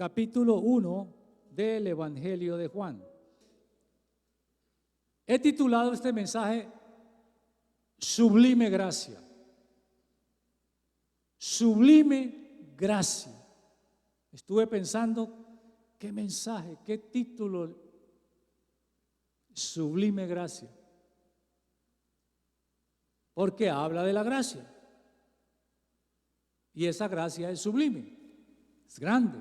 capítulo 1 del Evangelio de Juan. He titulado este mensaje Sublime Gracia. Sublime Gracia. Estuve pensando, ¿qué mensaje, qué título? Sublime Gracia. Porque habla de la gracia. Y esa gracia es sublime, es grande.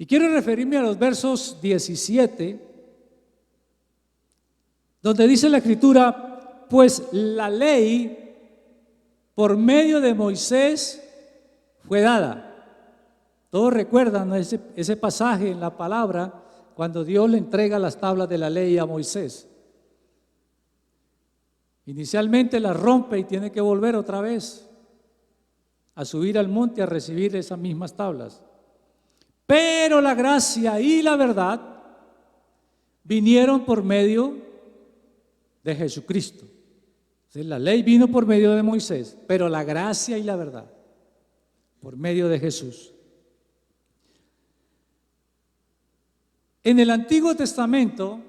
Y quiero referirme a los versos 17, donde dice la Escritura, pues la ley por medio de Moisés fue dada. Todos recuerdan ese pasaje en la palabra cuando Dios le entrega las tablas de la ley a Moisés. Inicialmente las rompe y tiene que volver otra vez a subir al monte a recibir esas mismas tablas. Pero la gracia y la verdad vinieron por medio de Jesucristo. Entonces, la ley vino por medio de Moisés, pero la gracia y la verdad por medio de Jesús. En el Antiguo Testamento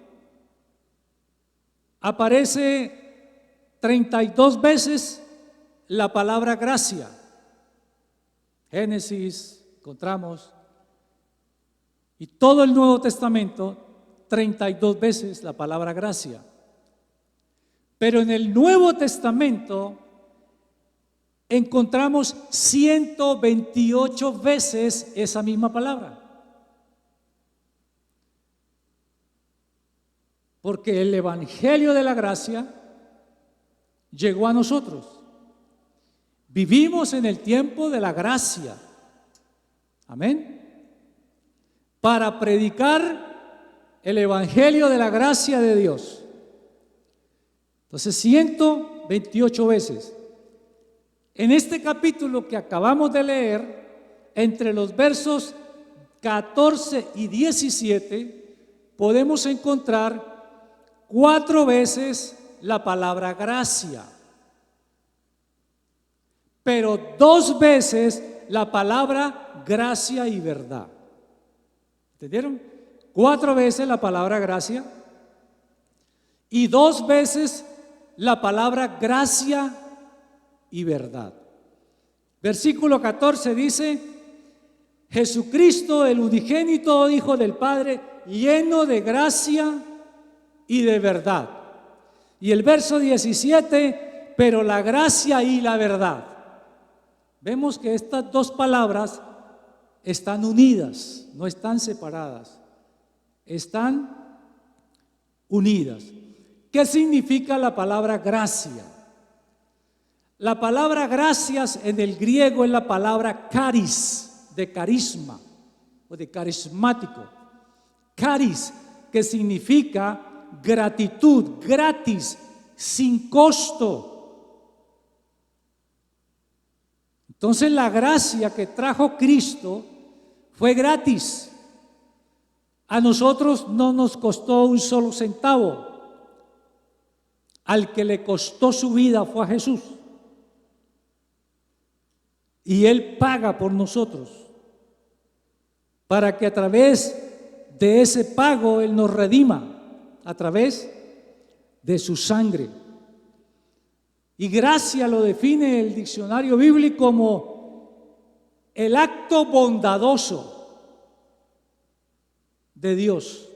aparece 32 veces la palabra gracia. Génesis, encontramos. Y todo el Nuevo Testamento, 32 veces la palabra gracia. Pero en el Nuevo Testamento encontramos 128 veces esa misma palabra. Porque el Evangelio de la gracia llegó a nosotros. Vivimos en el tiempo de la gracia. Amén. Para predicar el Evangelio de la gracia de Dios. Entonces, 128 veces. En este capítulo que acabamos de leer, entre los versos 14 y 17, podemos encontrar 4 veces la palabra gracia, pero 2 veces la palabra gracia y verdad. ¿Entendieron? 4 veces la palabra gracia y 2 veces la palabra gracia y verdad. Versículo 14 dice: Jesucristo, el unigénito Hijo del Padre, lleno de gracia y de verdad. Y el verso 17, pero la gracia y la verdad. Vemos que estas 2 palabras están unidas, no están separadas, están unidas. ¿Qué significa la palabra gracia? La palabra gracias en el griego es la palabra charis, de carisma o de carismático. Charis, que significa gratitud, gratis, sin costo. Entonces la gracia que trajo Cristo fue gratis. A nosotros no nos costó un solo centavo. Al que le costó su vida fue a Jesús. Y Él paga por nosotros, para que a través de ese pago Él nos redima, a través de su sangre. Y gracia lo define el diccionario bíblico como el acto bondadoso de Dios.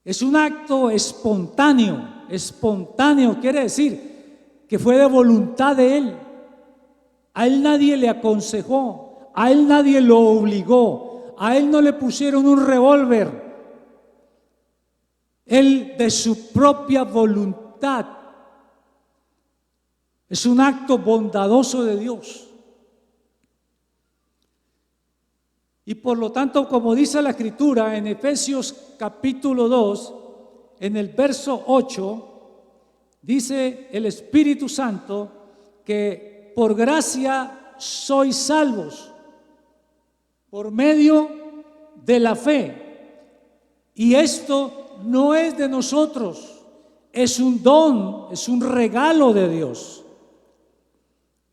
Es un acto espontáneo. Espontáneo quiere decir que fue de voluntad de Él. A Él nadie le aconsejó, a Él nadie lo obligó, a Él no le pusieron un revólver. Él de su propia voluntad. Es un acto bondadoso de Dios. Y por lo tanto, como dice la Escritura en Efesios capítulo 2, en el verso 8, dice el Espíritu Santo que por gracia sois salvos por medio de la fe. Y esto no es de nosotros, es un don, es un regalo de Dios.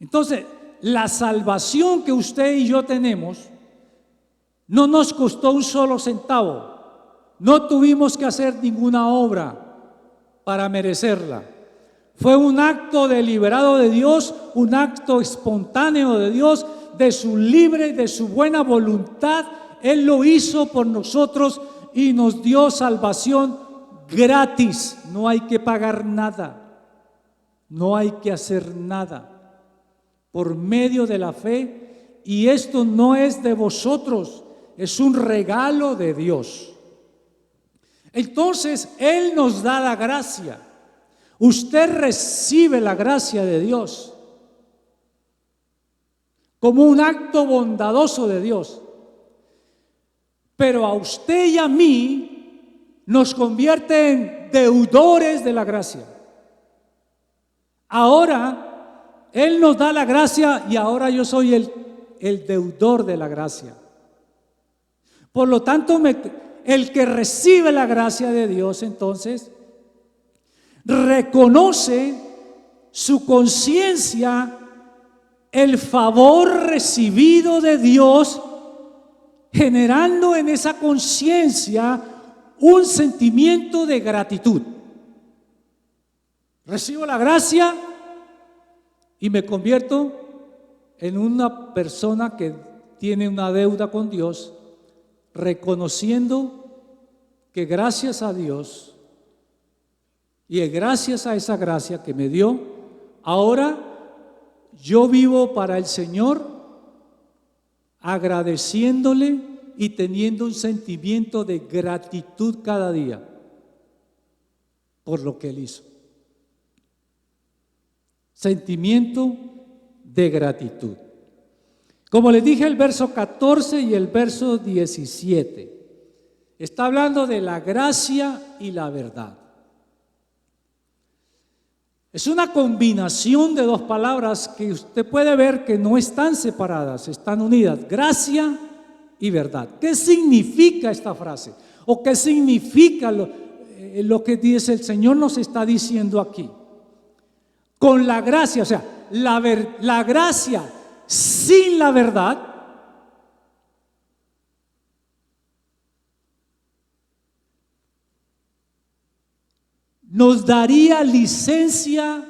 Entonces, la salvación que usted y yo tenemos no nos costó un solo centavo. No tuvimos que hacer ninguna obra para merecerla. Fue un acto deliberado de Dios, un acto espontáneo de Dios, de su libre y de su buena voluntad. Él lo hizo por nosotros y nos dio salvación gratis. No hay que pagar nada, no hay que hacer nada, por medio de la fe. Y esto no es de vosotros, es un regalo de Dios. Entonces Él nos da la gracia. Usted recibe la gracia de Dios como un acto bondadoso de Dios. Pero a usted y a mí nos convierte en deudores de la gracia. Ahora Él nos da la gracia y ahora yo soy el deudor de la gracia. Por lo tanto, el que recibe la gracia de Dios, entonces, reconoce su conciencia, el favor recibido de Dios, generando en esa conciencia un sentimiento de gratitud. Recibo la gracia y me convierto en una persona que tiene una deuda con Dios, reconociendo que gracias a Dios y gracias a esa gracia que me dio, ahora yo vivo para el Señor, agradeciéndole y teniendo un sentimiento de gratitud cada día por lo que Él hizo. Sentimiento de gratitud. Como les dije, el verso 14 y el verso 17 está hablando de la gracia y la verdad. Es una combinación de dos palabras que usted puede ver que no están separadas, están unidas: gracia y verdad. ¿Qué significa esta frase? ¿O qué significa lo que dice el Señor nos está diciendo aquí? Con la gracia, o sea, la gracia sin la verdad nos daría licencia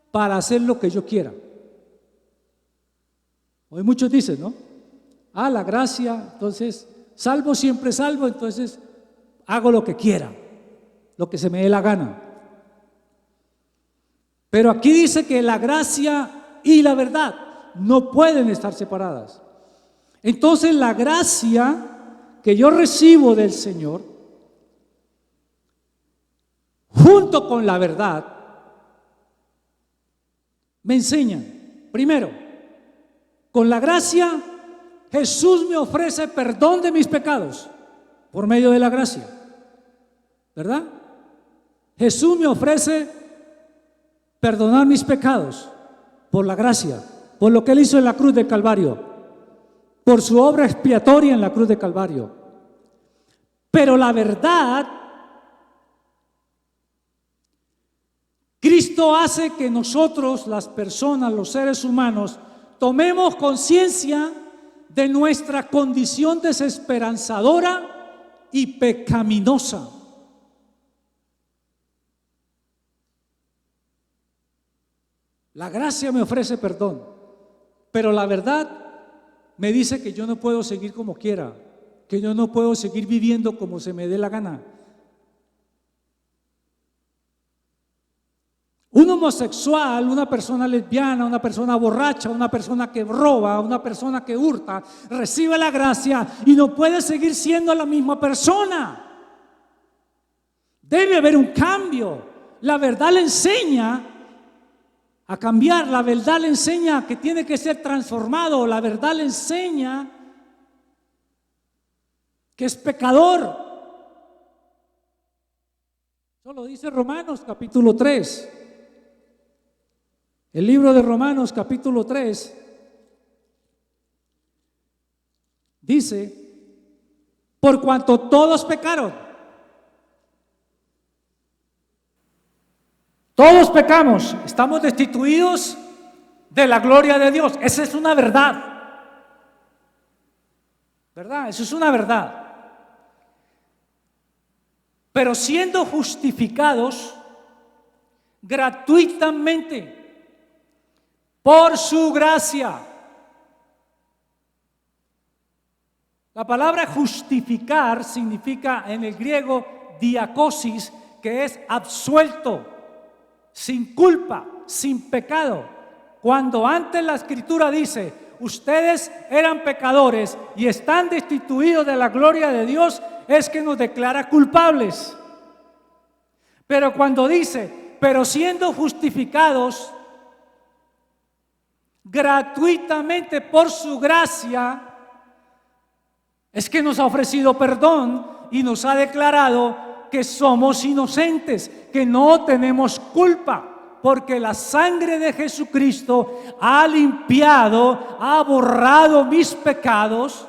para hacer lo que yo quiera. Hoy muchos dicen, ¿no? La gracia, entonces, salvo siempre salvo, entonces hago lo que quiera, lo que se me dé la gana. Pero aquí dice que la gracia y la verdad no pueden estar separadas. Entonces la gracia que yo recibo del Señor, junto con la verdad, me enseñan. Primero, con la gracia, Jesús me ofrece perdón de mis pecados por medio de la gracia, ¿verdad? Jesús me ofrece perdonar mis pecados por la gracia, por lo que Él hizo en la cruz del Calvario, por su obra expiatoria en la cruz del Calvario. Pero la verdad, Cristo hace que nosotros, las personas, los seres humanos, tomemos conciencia de nuestra condición desesperanzadora y pecaminosa. La gracia me ofrece perdón, pero la verdad me dice que yo no puedo seguir como quiera, que yo no puedo seguir viviendo como se me dé la gana. Un homosexual, una persona lesbiana, una persona borracha, una persona que roba, una persona que hurta, recibe la gracia y no puede seguir siendo la misma persona. Debe haber un cambio. La verdad le enseña a cambiar, la verdad le enseña que tiene que ser transformado, la verdad le enseña que es pecador. Eso lo dice Romanos capítulo 3. El libro de Romanos capítulo 3 dice: por cuanto todos pecaron, todos pecamos, estamos destituidos de la gloria de Dios. Esa es una verdad. ¿Verdad? Eso es una verdad. Pero siendo justificados gratuitamente por su gracia. La palabra justificar significa en el griego diacosis, que es absuelto, sin culpa, sin pecado. Cuando antes la Escritura dice, ustedes eran pecadores y están destituidos de la gloria de Dios, es que nos declara culpables. Pero cuando dice, pero siendo justificados gratuitamente por su gracia, es que nos ha ofrecido perdón y nos ha declarado que somos inocentes, que no tenemos culpa, porque la sangre de Jesucristo ha limpiado, ha borrado mis pecados.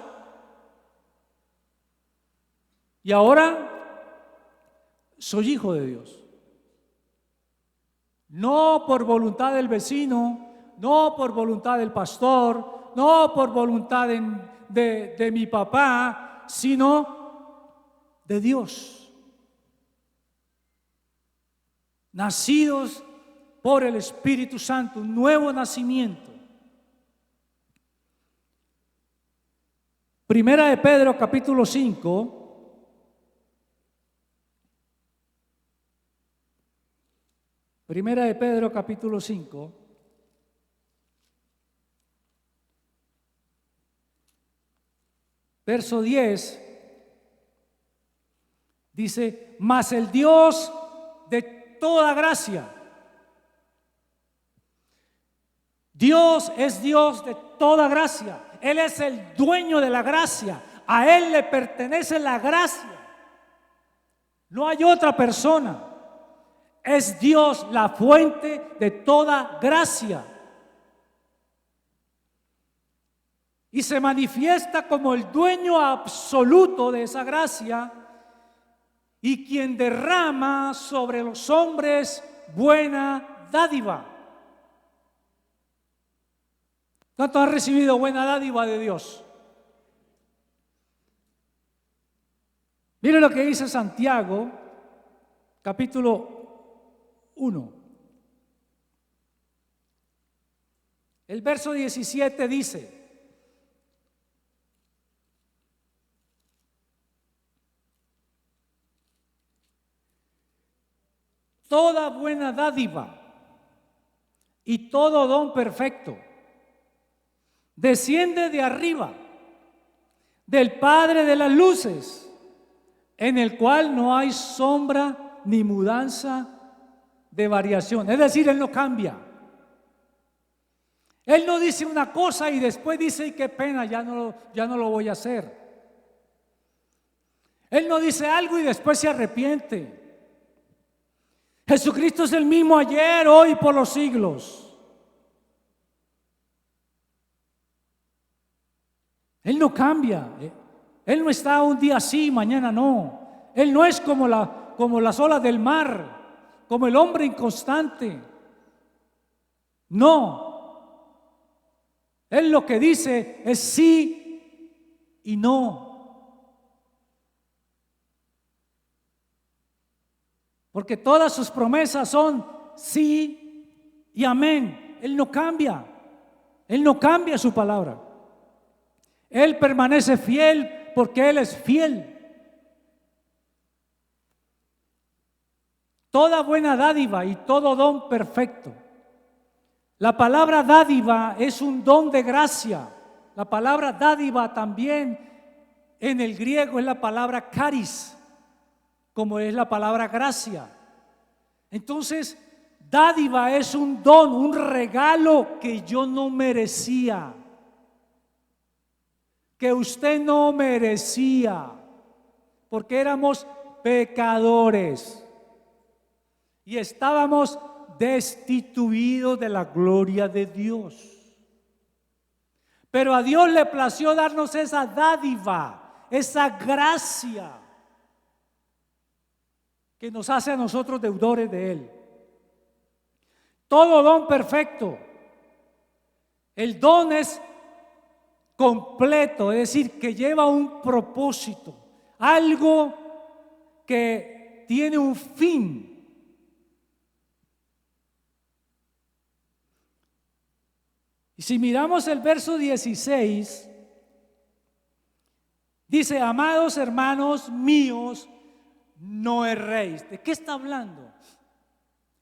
Y ahora soy hijo de Dios. No por voluntad del vecino, no por voluntad del pastor, no por voluntad de mi papá, sino de Dios. Nacidos por el Espíritu Santo, un nuevo nacimiento. Primera de Pedro, capítulo 5. Primera de Pedro, capítulo 5. Verso 10. Dice, mas el Dios de toda gracia. Dios es Dios de toda gracia. Él es el dueño de la gracia. A Él le pertenece la gracia. No hay otra persona. Es Dios la fuente de toda gracia. Y se manifiesta como el dueño absoluto de esa gracia y quien derrama sobre los hombres buena dádiva. ¿Cuántos han recibido buena dádiva de Dios? Mire lo que dice Santiago, capítulo 1. El verso 17 dice, toda buena dádiva y todo don perfecto desciende de arriba, del Padre de las luces, en el cual no hay sombra ni mudanza de variación. Es decir, Él no cambia. Él no dice una cosa y después dice, y qué pena, ya no lo voy a hacer. Él no dice algo y después se arrepiente. Jesucristo es el mismo ayer, hoy, por los siglos. Él no cambia. Él no está un día sí, mañana no. Él no es como las olas del mar, como el hombre inconstante. No. Él lo que dice es sí y no. Porque todas sus promesas son sí y amén. Él no cambia. Él no cambia su palabra. Él permanece fiel porque Él es fiel. Toda buena dádiva y todo don perfecto. La palabra dádiva es un don de gracia. La palabra dádiva también en el griego es la palabra charis, como es la palabra gracia. Entonces, dádiva es un don, un regalo que yo no merecía, que usted no merecía, porque éramos pecadores y estábamos destituidos de la gloria de Dios. Pero a Dios le plació darnos esa dádiva, esa gracia que nos hace a nosotros deudores de Él. Todo don perfecto El don es completo, es decir, que lleva un propósito, algo que tiene un fin. Y si miramos el verso 16, dice: amados hermanos míos, no erréis. ¿De qué está hablando?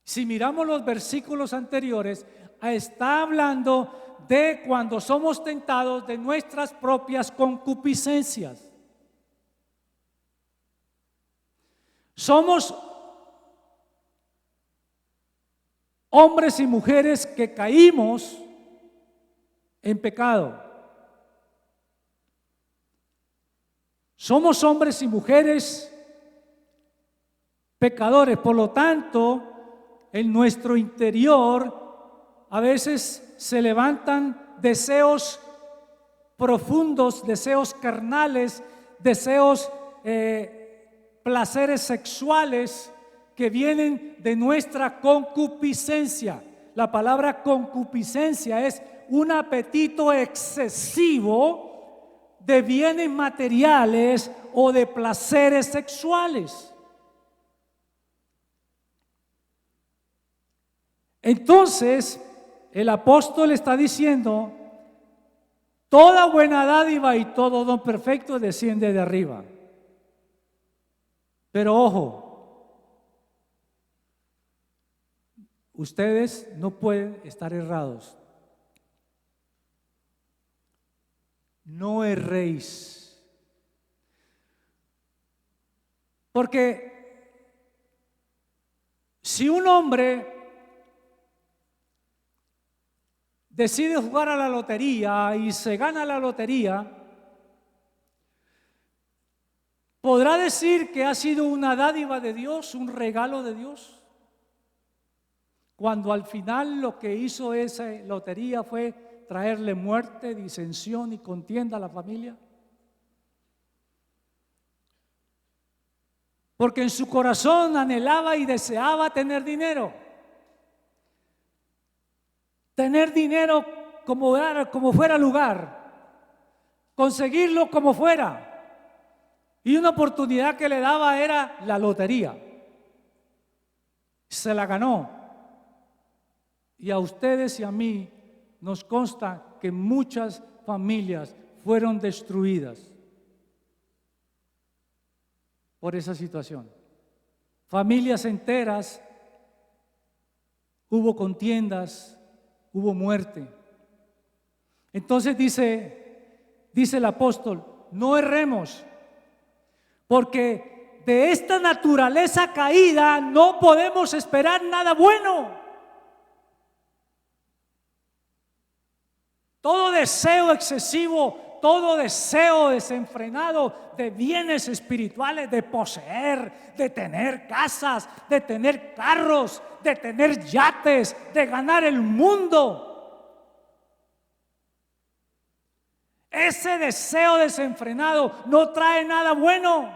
Si miramos los versículos anteriores, está hablando de cuando somos tentados de nuestras propias concupiscencias. Somos hombres y mujeres que caímos en pecado. Somos hombres y mujeres pecadores, por lo tanto, en nuestro interior a veces se levantan deseos profundos, deseos carnales, deseos, placeres sexuales que vienen de nuestra concupiscencia. La palabra concupiscencia es un apetito excesivo de bienes materiales o de placeres sexuales. Entonces, el apóstol está diciendo: toda buena dádiva y todo don perfecto desciende de arriba. Pero ojo, ustedes no pueden estar errados. No erréis. Porque si un hombre decide jugar a la lotería y se gana la lotería, ¿podrá decir que ha sido una dádiva de Dios, un regalo de Dios? Cuando al final lo que hizo esa lotería fue traerle muerte, disensión y contienda a la familia. Porque en su corazón anhelaba y deseaba tener dinero. Tener dinero como fuera lugar, conseguirlo como fuera. Y una oportunidad que le daba era la lotería. Se la ganó. Y a ustedes y a mí nos consta que muchas familias fueron destruidas por esa situación. Familias enteras, hubo contiendas, hubo muerte. Entonces dice el apóstol: no erremos, porque de esta naturaleza caída no podemos esperar nada bueno. Todo deseo excesivo, todo deseo desenfrenado de bienes espirituales, de poseer, de tener casas, de tener carros, de tener yates, de ganar el mundo. Ese deseo desenfrenado no trae nada bueno.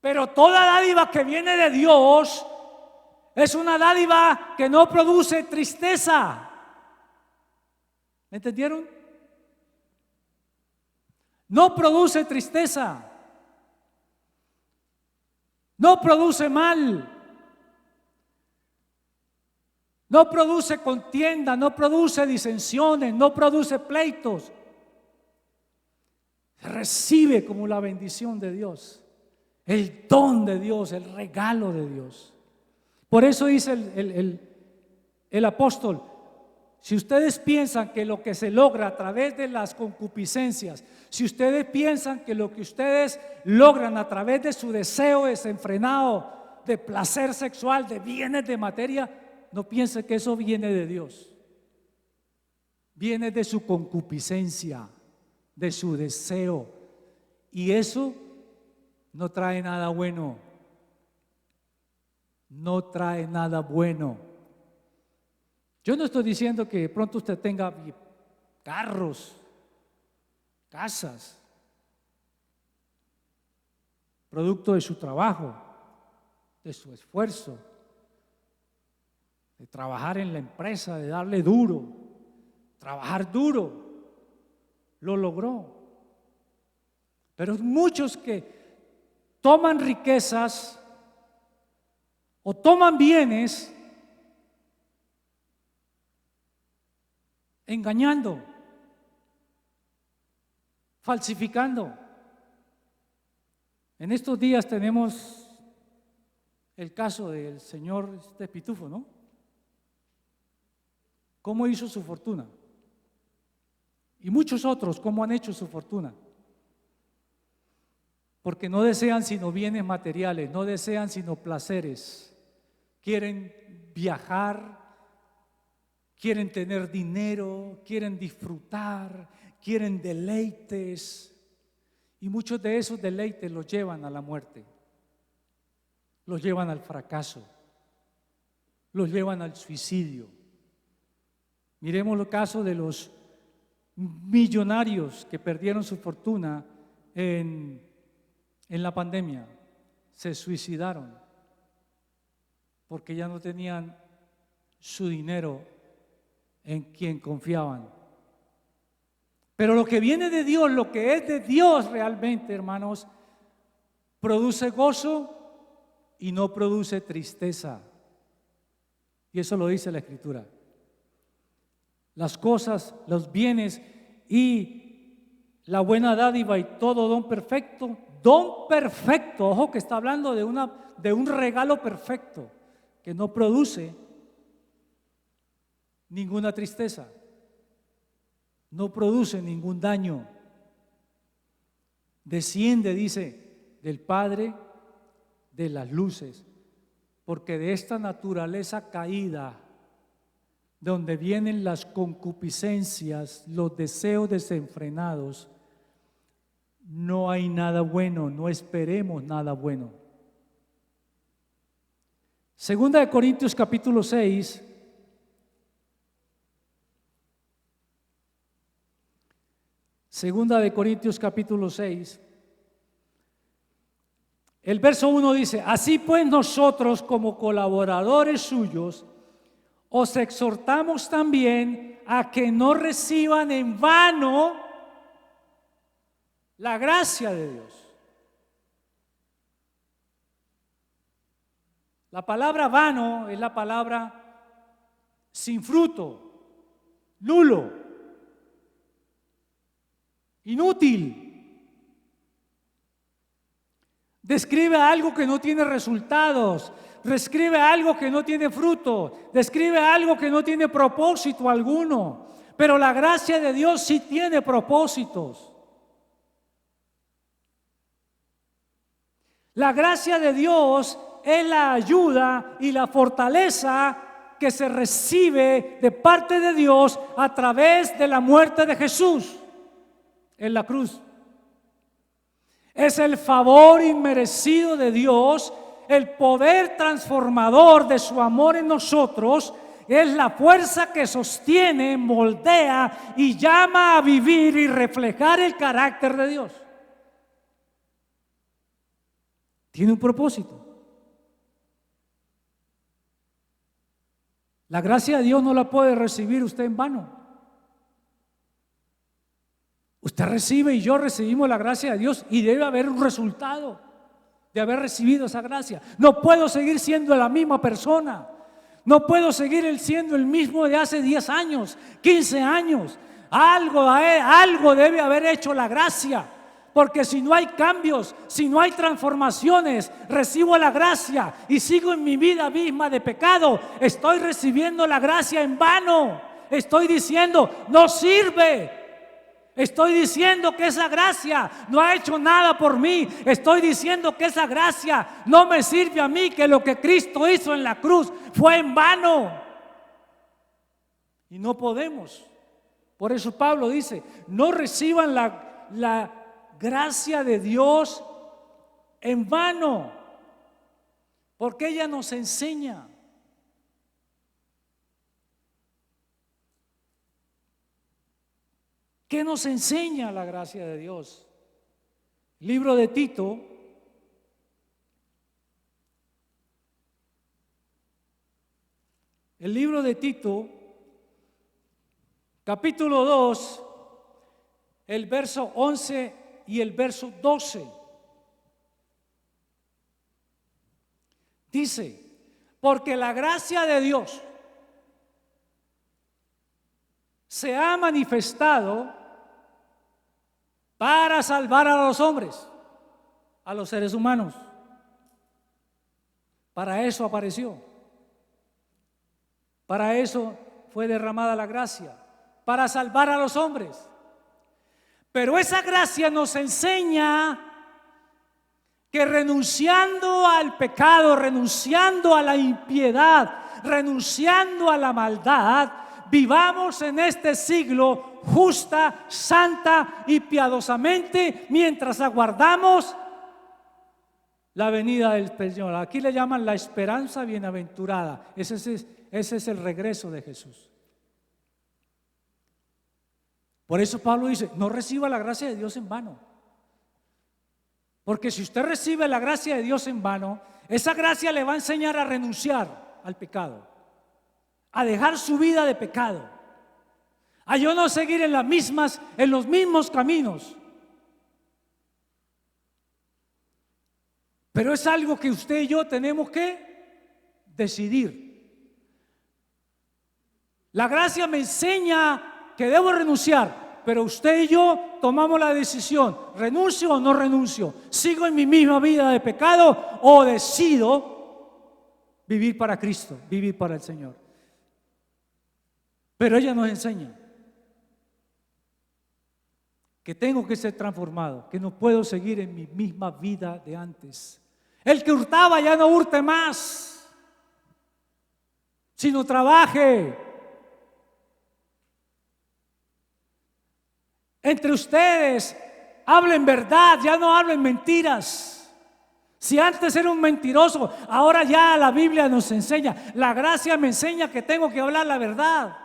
Pero toda dádiva que viene de Dios es una dádiva que no produce tristeza. ¿Me entendieron? No produce tristeza, no produce mal, no produce contienda, no produce disensiones, no produce pleitos. Se recibe como la bendición de Dios, el don de Dios, el regalo de Dios. Por eso dice el apóstol: si ustedes piensan que lo que se logra a través de las concupiscencias, si ustedes piensan que lo que ustedes logran a través de su deseo desenfrenado de placer sexual, de bienes de materia, no piensen que eso viene de Dios. Viene de su concupiscencia, de su deseo. Y eso no trae nada bueno. No trae nada bueno. Yo no estoy diciendo que de pronto usted tenga carros, casas, producto de su trabajo, de su esfuerzo. de trabajar en la empresa, de darle duro, trabajar duro, lo logró. Pero muchos que toman riquezas o toman bienes engañando, falsificando. En estos días tenemos el caso del señor Pitufo, ¿no? ¿Cómo hizo su fortuna? Y muchos otros, ¿cómo han hecho su fortuna? Porque no desean sino bienes materiales, no desean sino placeres. Quieren viajar, quieren tener dinero, quieren disfrutar, quieren deleites. Y muchos de esos deleites los llevan a la muerte, los llevan al fracaso, los llevan al suicidio. Miremos el caso de los millonarios que perdieron su fortuna en la pandemia. Se suicidaron porque ya no tenían su dinero en quien confiaban. Pero lo que viene de Dios, lo que es de Dios realmente, hermanos, produce gozo y no produce tristeza. Y eso lo dice la Escritura. Las cosas, los bienes y la buena dádiva y todo don perfecto, ojo que está hablando de un regalo perfecto que no produce ninguna tristeza, no produce ningún daño. Desciende, dice, del Padre de las luces, porque de esta naturaleza caída, donde vienen las concupiscencias, los deseos desenfrenados, no hay nada bueno, no esperemos nada bueno. Segunda de Corintios capítulo 6. Segunda de Corintios capítulo 6. El verso 1 dice: así pues nosotros como colaboradores suyos os exhortamos también a que no reciban en vano la gracia de Dios. La palabra vano es la palabra sin fruto, nulo, inútil. Describe algo que no tiene resultados, describe algo que no tiene fruto, describe algo que no tiene propósito alguno. Pero la gracia de Dios sí tiene propósitos. La gracia de Dios es la ayuda y la fortaleza que se recibe de parte de Dios a través de la muerte de Jesús en la cruz. Es el favor inmerecido de Dios, el poder transformador de su amor en nosotros, es la fuerza que sostiene, moldea y llama a vivir y reflejar el carácter de Dios. Tiene un propósito. La gracia de Dios no la puede recibir usted en vano. Usted recibe y yo recibimos la gracia de Dios y debe haber un resultado de haber recibido esa gracia. No puedo seguir siendo la misma persona. No puedo seguir siendo el mismo de hace 10 años, 15 años. Algo debe haber hecho la gracia. Porque si no hay cambios, si no hay transformaciones, recibo la gracia y sigo en mi vida misma de pecado, estoy recibiendo la gracia en vano. Estoy diciendo, no sirve. Estoy diciendo que esa gracia no ha hecho nada por mí. Estoy diciendo que esa gracia no me sirve a mí, que lo que Cristo hizo en la cruz fue en vano. Y no podemos. Por eso Pablo dice, no reciban la gracia de Dios en vano, porque ella nos enseña. ¿Qué nos enseña la gracia de Dios? Libro de Tito, el libro de Tito, capítulo 2, el verso 11 y el verso 12. Dice, porque la gracia de Dios se ha manifestado para salvar a los hombres, a los seres humanos. Para eso apareció. Para eso fue derramada la gracia, para salvar a los hombres. Pero esa gracia nos enseña que renunciando al pecado, renunciando a la impiedad, renunciando a la maldad, vivamos en este siglo justa, santa y piadosamente mientras aguardamos la venida del Señor. Aquí le llaman la esperanza bienaventurada. Ese es el regreso de Jesús. Por eso Pablo dice, no reciba la gracia de Dios en vano. Porque si usted recibe la gracia de Dios en vano, esa gracia le va a enseñar a renunciar al pecado, a dejar su vida de pecado, a yo no seguir en los mismos caminos. Pero es algo que usted y yo tenemos que decidir. La gracia me enseña que debo renunciar. Pero usted y yo tomamos la decisión, ¿renuncio o no renuncio? ¿Sigo en mi misma vida de pecado o decido vivir para Cristo, vivir para el Señor? Pero ella nos enseña que tengo que ser transformado, que no puedo seguir en mi misma vida de antes. El que hurtaba ya no hurte más, sino trabaje. Entre ustedes hablen verdad, ya no hablen mentiras. Si antes era un mentiroso, ahora ya la Biblia nos enseña, la gracia me enseña que tengo que hablar la verdad.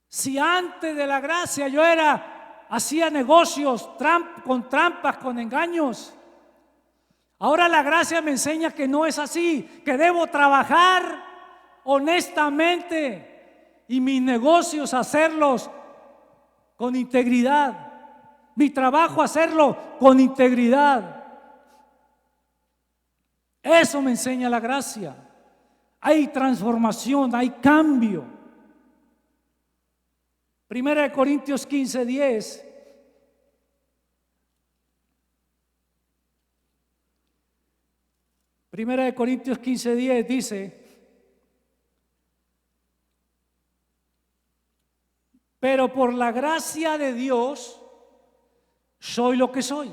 Si antes de la gracia yo hacía negocios con trampas, con engaños, ahora la gracia me enseña que no es así, que debo trabajar honestamente y mis negocios hacerlos con integridad, mi trabajo hacerlo con integridad. Eso me enseña la gracia. Hay transformación, hay cambio. Primera de Corintios 15:10. Primera de Corintios 15:10 dice: pero por la gracia de Dios soy lo que soy.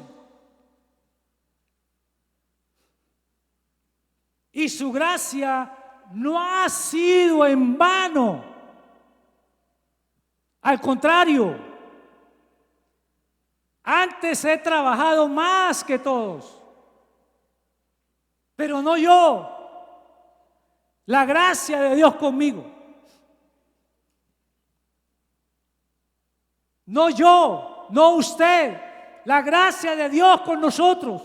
Y su gracia no ha sido en vano. Al contrario, antes he trabajado más que todos. Pero no yo, la gracia de Dios conmigo. No yo, no usted, la gracia de Dios con nosotros.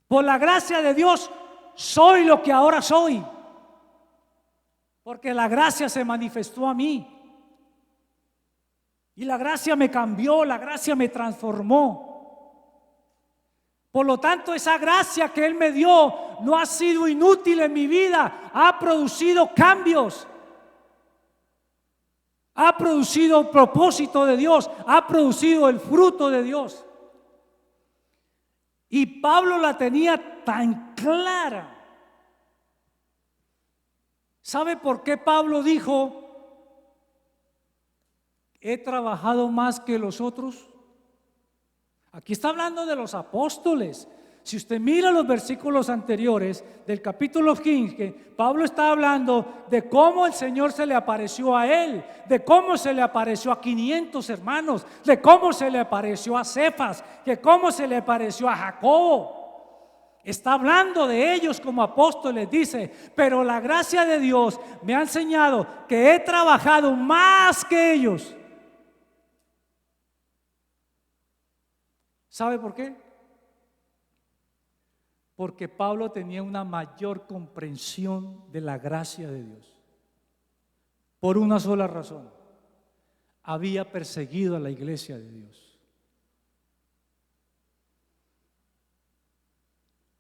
Por la gracia de Dios soy lo que ahora soy, porque la gracia se manifestó a mí. Y la gracia me cambió, la gracia me transformó. Por lo tanto, esa gracia que Él me dio no ha sido inútil en mi vida, ha producido cambios. Ha producido el propósito de Dios, ha producido el fruto de Dios. Y Pablo la tenía tan clara. ¿Sabe por qué Pablo dijo: he trabajado más que los otros? Aquí está hablando de los apóstoles. Si usted mira los versículos anteriores del capítulo 15, Pablo está hablando de cómo el Señor se le apareció a él, de cómo se le apareció a 500 hermanos, de cómo se le apareció a Cefas, de cómo se le apareció a Jacobo. Está hablando de ellos como apóstoles, dice: pero la gracia de Dios me ha enseñado que he trabajado más que ellos. ¿Sabe por qué? Porque Pablo tenía una mayor comprensión de la gracia de Dios. Por una sola razón: había perseguido a la iglesia de Dios.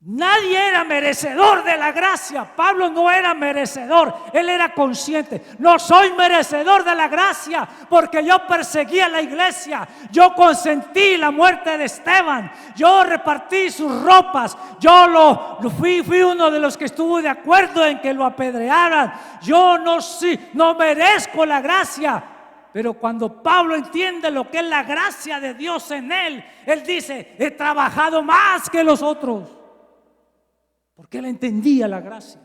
Nadie era merecedor de la gracia. Pablo no era merecedor. Él era consciente: no soy merecedor de la gracia, porque yo perseguí a la iglesia, yo consentí la muerte de Esteban, yo repartí sus ropas, yo fui uno de los que estuvo de acuerdo en que lo apedrearan. Yo no merezco la gracia. Pero cuando Pablo entiende lo que es la gracia de Dios en él, él dice: he trabajado más que los otros. Porque él entendía la gracia.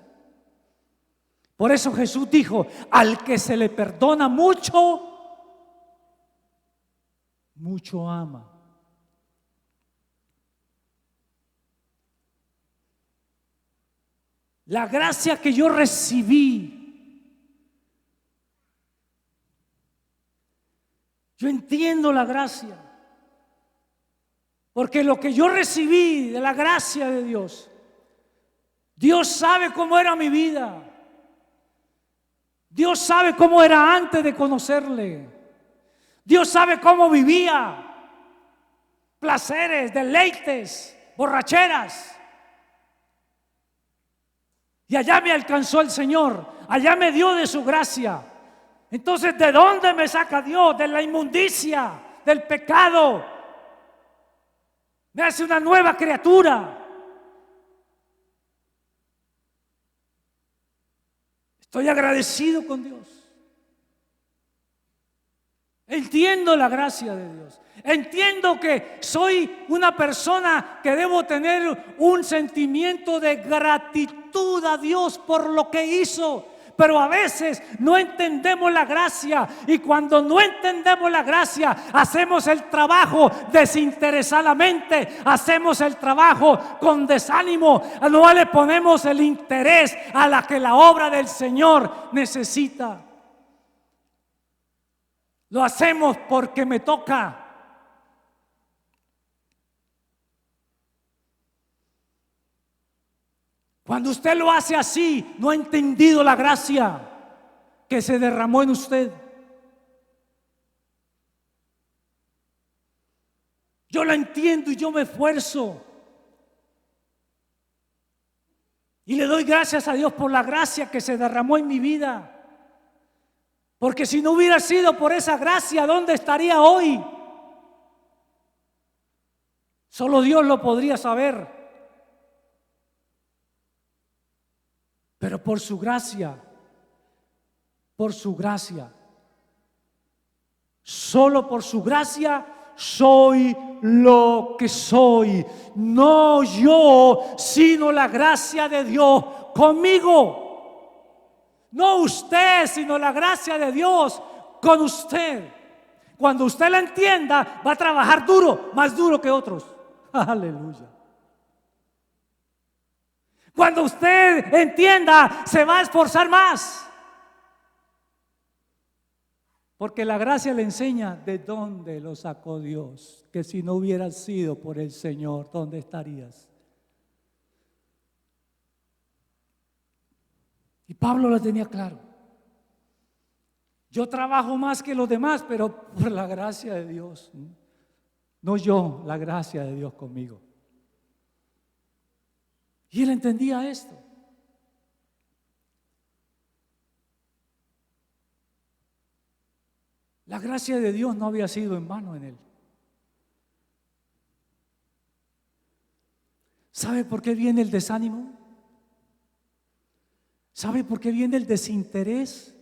Por eso Jesús dijo: al que se le perdona mucho, mucho ama. La gracia que yo recibí, yo entiendo la gracia. Porque lo que yo recibí de la gracia de Dios, Dios sabe cómo era mi vida. Dios sabe cómo era antes de conocerle. Dios sabe cómo vivía. Placeres, deleites, borracheras. Y allá me alcanzó el Señor. Allá me dio de su gracia. Entonces, ¿de dónde me saca Dios? De la inmundicia, del pecado. Me hace una nueva criatura. Estoy agradecido con Dios. Entiendo la gracia de Dios. Entiendo que soy una persona que debo tener un sentimiento de gratitud a Dios por lo que hizo. Pero a veces no entendemos la gracia, y cuando no entendemos la gracia, hacemos el trabajo desinteresadamente, hacemos el trabajo con desánimo, no le ponemos el interés a la que la obra del Señor necesita. Lo hacemos porque me toca. Cuando usted lo hace así, no ha entendido la gracia que se derramó en usted. Yo la entiendo y yo me esfuerzo. Y le doy gracias a Dios por la gracia que se derramó en mi vida. Porque si no hubiera sido por esa gracia, ¿dónde estaría hoy? Solo Dios lo podría saber. Pero por su gracia, solo por su gracia soy lo que soy. No yo, sino la gracia de Dios conmigo. No usted, sino la gracia de Dios con usted. Cuando usted la entienda, va a trabajar duro, más duro que otros. Aleluya. Cuando usted entienda, se va a esforzar más. Porque la gracia le enseña de dónde lo sacó Dios. Que si no hubiera sido por el Señor, ¿dónde estarías? Y Pablo lo tenía claro. Yo trabajo más que los demás, pero por la gracia de Dios. No yo, la gracia de Dios conmigo. Y él entendía esto. La gracia de Dios no había sido en vano en él. ¿Sabe por qué viene el desánimo? ¿Sabe por qué viene el desinterés?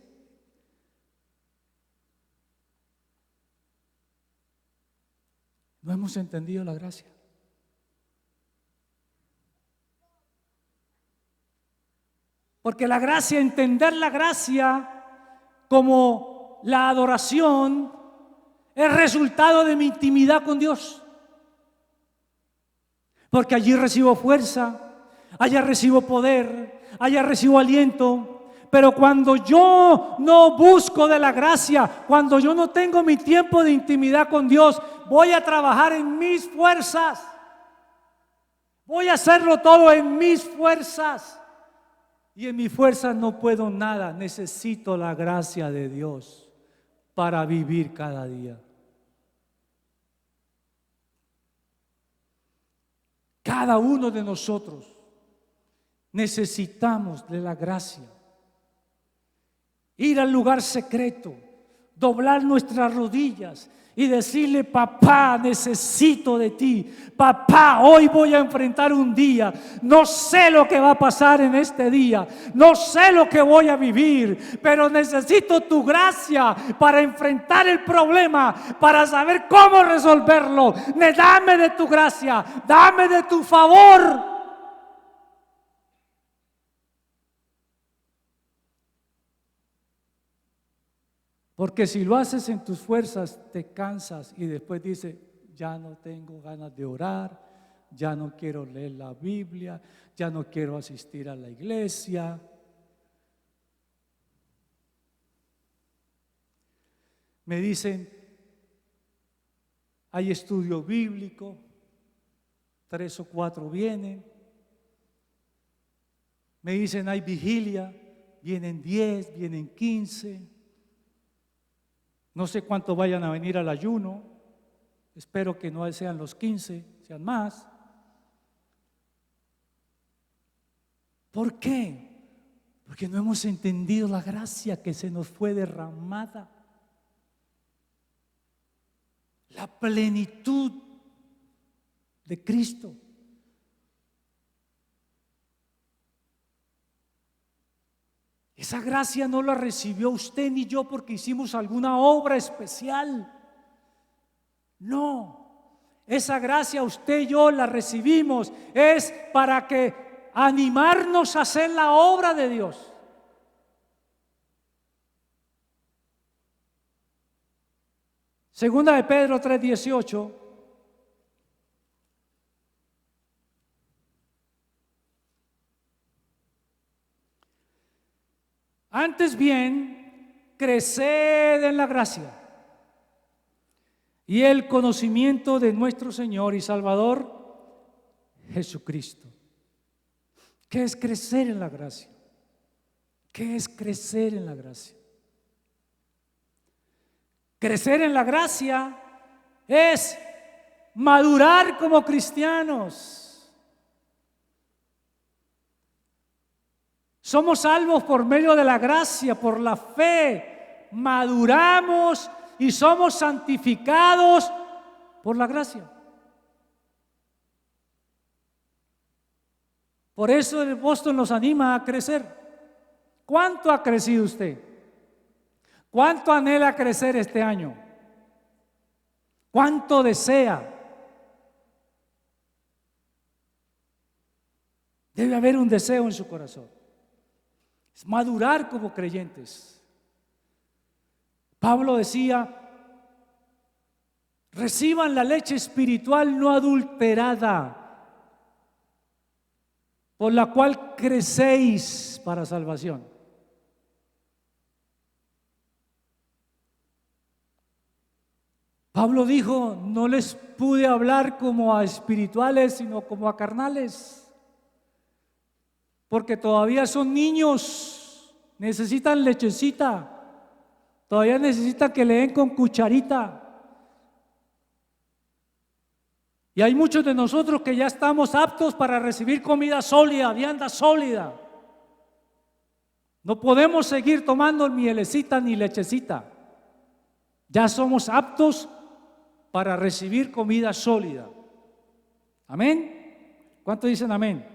No hemos entendido la gracia. Porque la gracia, entender la gracia como la adoración, es resultado de mi intimidad con Dios. Porque allí recibo fuerza, allá recibo poder, allá recibo aliento. Pero cuando yo no busco de la gracia, cuando yo no tengo mi tiempo de intimidad con Dios, voy a trabajar en mis fuerzas. Voy a hacerlo todo en mis fuerzas. Y en mis fuerzas no puedo nada. Necesito la gracia de Dios para vivir cada día. Cada uno de nosotros necesitamos de la gracia. Ir al lugar secreto, doblar nuestras rodillas y decirle: papá, necesito de ti. Papá, hoy voy a enfrentar un día. No sé lo que va a pasar en este día. No sé lo que voy a vivir, pero necesito tu gracia para enfrentar el problema, para saber cómo resolverlo. Dame de tu gracia, dame de tu favor. Porque si lo haces en tus fuerzas, te cansas y después dices: ya no tengo ganas de orar, ya no quiero leer la Biblia, ya no quiero asistir a la iglesia. Me dicen: hay estudio bíblico, 3 o 4 vienen. Me dicen: hay vigilia, vienen 10, vienen 15. No sé cuántos vayan a venir al ayuno. Espero que no sean los 15, sean más. ¿Por qué? Porque no hemos entendido la gracia que se nos fue derramada. La plenitud de Cristo. Esa gracia no la recibió usted ni yo porque hicimos alguna obra especial. No, esa gracia usted y yo la recibimos es para que animarnos a hacer la obra de Dios. Segunda de Pedro 3:18. Antes bien, creced en la gracia y el conocimiento de nuestro Señor y Salvador Jesucristo. ¿Qué es crecer en la gracia? ¿Qué es crecer en la gracia? Crecer en la gracia es madurar como cristianos. Somos salvos por medio de la gracia, por la fe. Maduramos y somos santificados por la gracia. Por eso el apóstol nos anima a crecer. ¿Cuánto ha crecido usted? ¿Cuánto anhela crecer este año? ¿Cuánto desea? Debe haber un deseo en su corazón. Es madurar como creyentes. Pablo decía: reciban la leche espiritual no adulterada, por la cual crecéis para salvación. Pablo dijo: no les pude hablar como a espirituales, sino como a carnales. Porque todavía son niños, necesitan lechecita, todavía necesitan que le den con cucharita. Y hay muchos de nosotros que ya estamos aptos para recibir comida sólida, vianda sólida. No podemos seguir tomando mielecita ni lechecita. Ya somos aptos para recibir comida sólida. ¿Amén? ¿Cuántos dicen amén?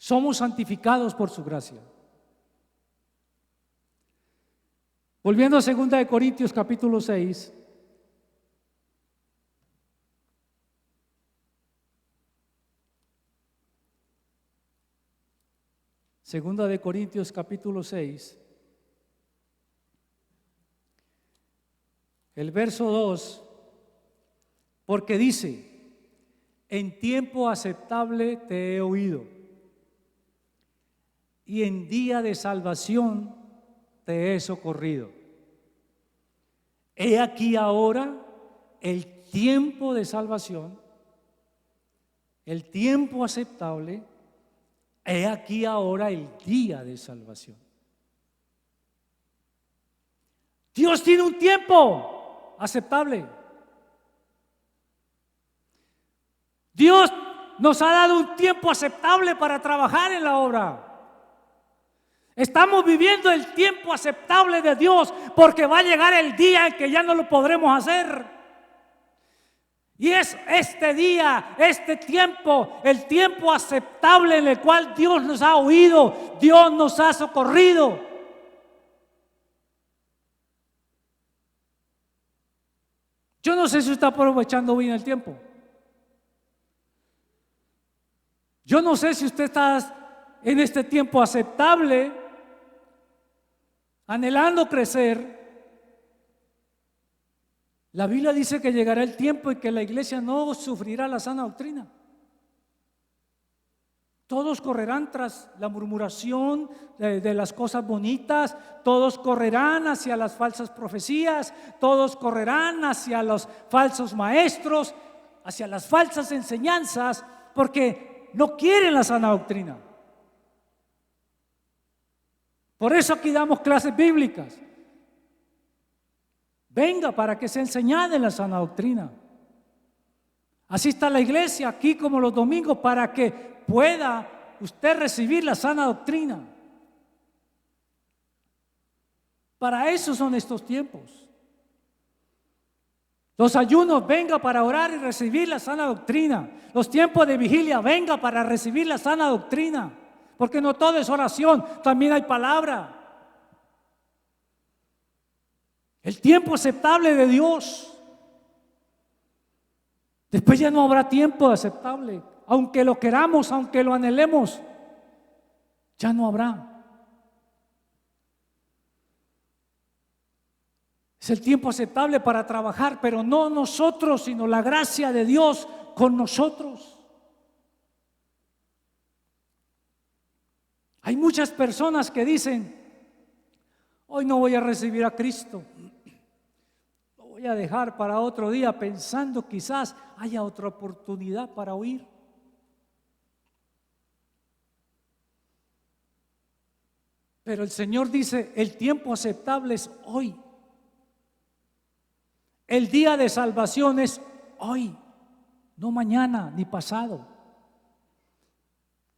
Somos santificados por su gracia. Volviendo a 2 Corintios capítulo 6. Segunda de Corintios capítulo 6. El verso 2. Porque dice: en tiempo aceptable te he oído, y en día de salvación te he socorrido. He aquí ahora el tiempo de salvación, el tiempo aceptable, he aquí ahora el día de salvación. Dios tiene un tiempo aceptable. Dios nos ha dado un tiempo aceptable para trabajar en la obra. Estamos viviendo el tiempo aceptable de Dios porque va a llegar el día en que ya no lo podremos hacer. Y es este día, este tiempo, el tiempo aceptable en el cual Dios nos ha oído, Dios nos ha socorrido. Yo no sé si usted está aprovechando bien el tiempo. Yo no sé si usted está en este tiempo aceptable, anhelando crecer. La Biblia dice que llegará el tiempo en que la iglesia no sufrirá la sana doctrina. Todos correrán tras la murmuración de las cosas bonitas, todos correrán hacia las falsas profecías, todos correrán hacia los falsos maestros, hacia las falsas enseñanzas, porque no quieren la sana doctrina. Por eso aquí damos clases bíblicas. Venga para que sea enseñada en la sana doctrina. Así está la iglesia aquí como los domingos para que pueda usted recibir la sana doctrina. Para eso son estos tiempos. Los ayunos, venga para orar y recibir la sana doctrina. Los tiempos de vigilia, venga para recibir la sana doctrina. Porque no todo es oración, también hay palabra. El tiempo aceptable de Dios. Después ya no habrá tiempo aceptable. Aunque lo queramos, aunque lo anhelemos, ya no habrá. Es el tiempo aceptable para trabajar, pero no nosotros, sino la gracia de Dios con nosotros. Hay muchas personas que dicen: hoy no voy a recibir a Cristo, lo voy a dejar para otro día, pensando quizás haya otra oportunidad para oír. Pero el Señor dice: el tiempo aceptable es hoy. El día de salvación es hoy, no mañana ni pasado.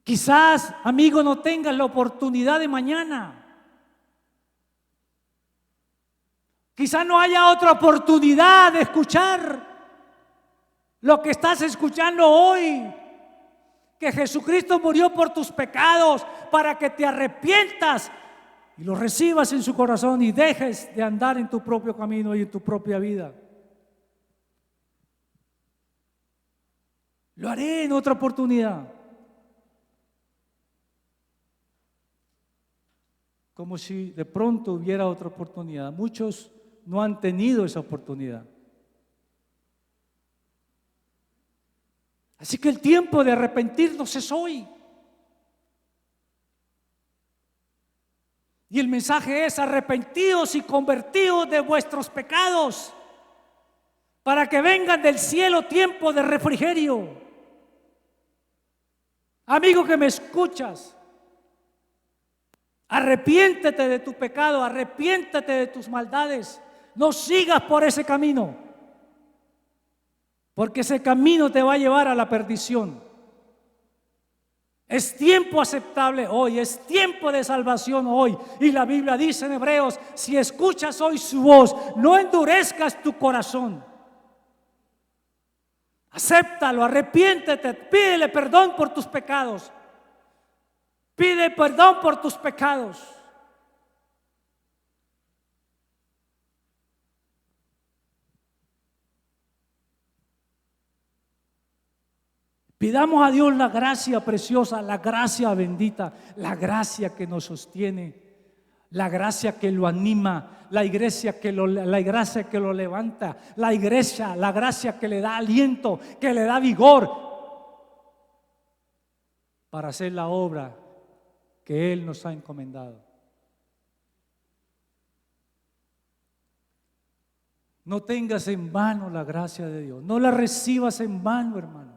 Quizás, amigo, no tengas la oportunidad de mañana. Quizás no haya otra oportunidad de escuchar lo que estás escuchando hoy. Que Jesucristo murió por tus pecados para que te arrepientas y lo recibas en su corazón y dejes de andar en tu propio camino y en tu propia vida. Lo haré en otra oportunidad. Como si de pronto hubiera otra oportunidad. Muchos no han tenido esa oportunidad. Así que el tiempo de arrepentirnos es hoy. Y el mensaje es: arrepentidos y convertidos de vuestros pecados, para que vengan del cielo tiempo de refrigerio. Amigo que me escuchas, arrepiéntete de tu pecado, arrepiéntete de tus maldades. No sigas por ese camino, porque ese camino te va a llevar a la perdición. Es tiempo aceptable hoy, es tiempo de salvación hoy. Y la Biblia dice en Hebreos: si escuchas hoy su voz, no endurezcas tu corazón. Acéptalo, arrepiéntete, pídele perdón por tus pecados. Pide perdón por tus pecados. Pidamos a Dios la gracia preciosa, la gracia bendita, la gracia que nos sostiene, la gracia que lo anima, la gracia que lo levanta, la gracia que le da aliento, que le da vigor para hacer la obra que Él nos ha encomendado. No tengas en vano la gracia de Dios. No la recibas en vano, hermano.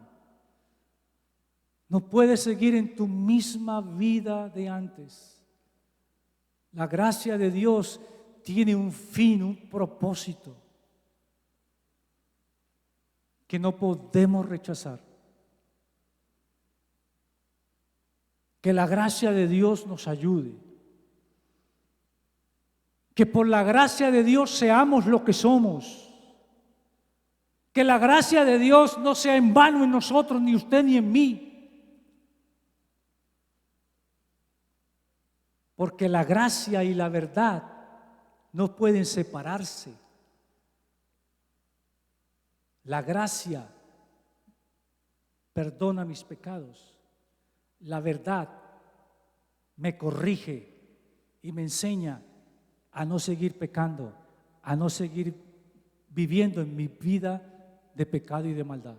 No puedes seguir en tu misma vida de antes. La gracia de Dios tiene un fin, un propósito que no podemos rechazar. Que la gracia de Dios nos ayude. Que por la gracia de Dios seamos lo que somos. Que la gracia de Dios no sea en vano en nosotros, ni usted ni en mí. Porque la gracia y la verdad no pueden separarse. La gracia perdona mis pecados. La verdad me corrige y me enseña a no seguir pecando, a no seguir viviendo en mi vida de pecado y de maldad.